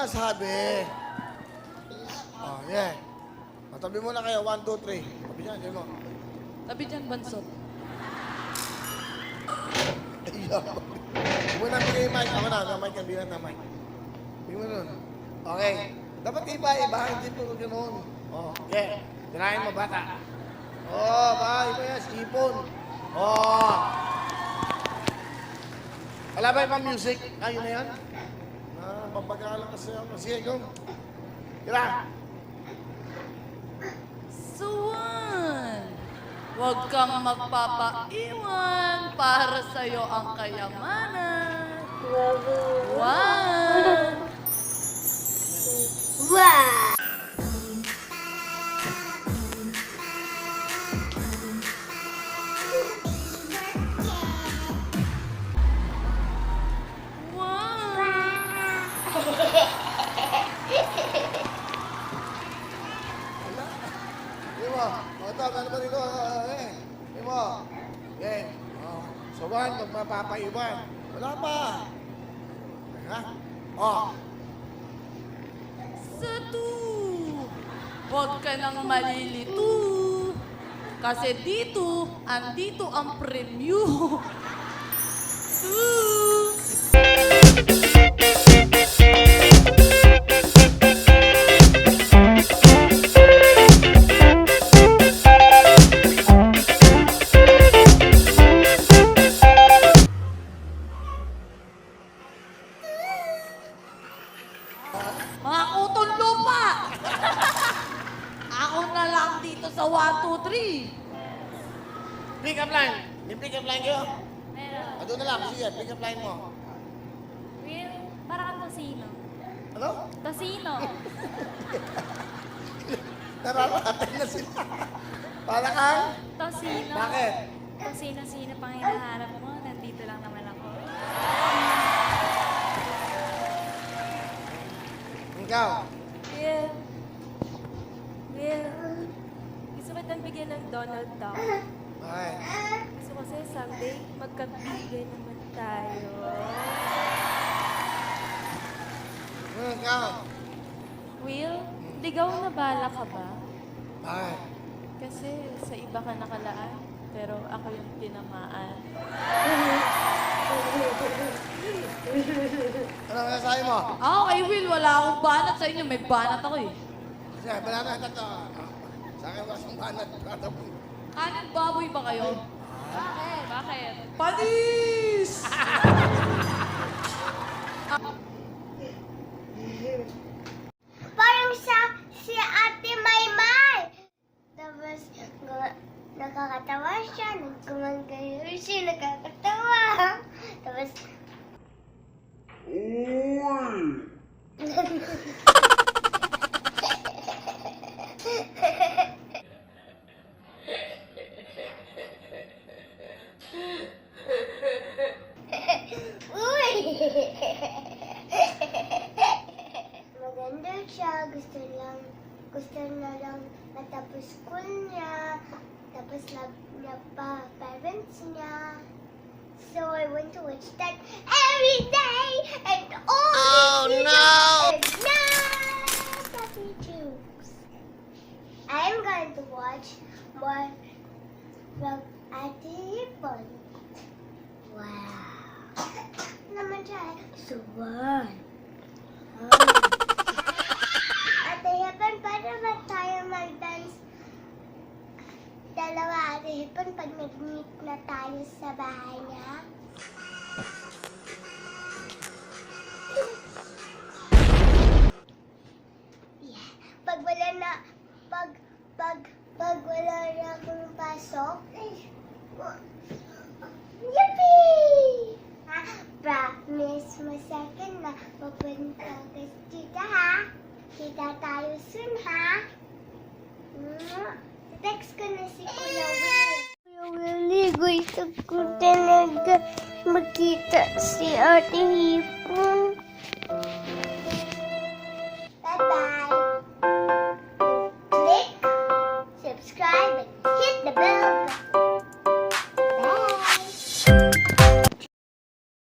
sinasabi. Oh, yeah. Matabi muna kayo. 1, 2, 3. Tabi dyan, dyan mo. Tabi dyan, bansot. Huwag mo na bigay yung mic. Ako na, mic yan. Bilang na mic. Bigyan mo nun. Okay. Dapat iba. Hindi po ganoon. Oh, okay. Tirahin mo, bata. Oh, iba yan. Ipon. Oh. Wala ba ibang music? Ayun na yan? Pampagalang kasi ako. Sige, go. Tira. Suwan! Huwag kang magpapaiwan para sa'yo ang kayamanan. One! Wow! Ano ba dito? Okay. So, magpapaiwan. Wala pa. Ha? Oh. Sa huwag ka nang malilito. Kasi dito, andito ang premyo. Mga utol lupa! Ako na lang dito sa 1, 2, 3. Pick up line. May pick up line kayo? Meron. Doon na lang. Sige, pick up line mo. Will, parang tosino. Ano? Tosino. Nararatay na sila. Para kang? Tosino. Bakit? Kung sino-sino pang hinaharap mo, nandito lang naman ako. Ikaw. Will, gusto mo itang bigyan ng Donald Duck? Okay. Gusto ko kasi someday magkabigay naman tayo. Ikaw. Will, ligaw na bala ka ba? Bakit? Kasi sa iba ka nakalaan, pero ako yung tinamaan. Ano ang sasabi mo? Kay Will, wala akong banat sa inyo. May banat ako eh. Sige, banana ito. Sa akin wala siyang banat. Kanin baboy ba kayo? Bakit? Bakit? Panis! Parang si Ate Maymay. Tapos, nakakatawa siya, nagkumanggayo siya, nakakatawa. Tapos, uy! Maganda siya, gusto na lang matapos school niya, tapos love niya pa parents niya. So I want to watch that every day and all the and nice happy jokes. I'm going to watch more from Ate Hipon. Wow. Naman siya. So what? Ate Hipon, paano ba tayo mag-dance? Dalawa, Ate Hipon, pag nag-meet na tayo sa bahay niya. Yeah. Pag wala na akong pasok, yippee! Promise mo sa akin na pupunta ka dito, ha? Kita tayo soon, ha? Text ko na si Kuya Will. Kuya Willie, gusto ko talaga makita si Ate Hipon. Bye-bye. Click, subscribe, and hit the bell button.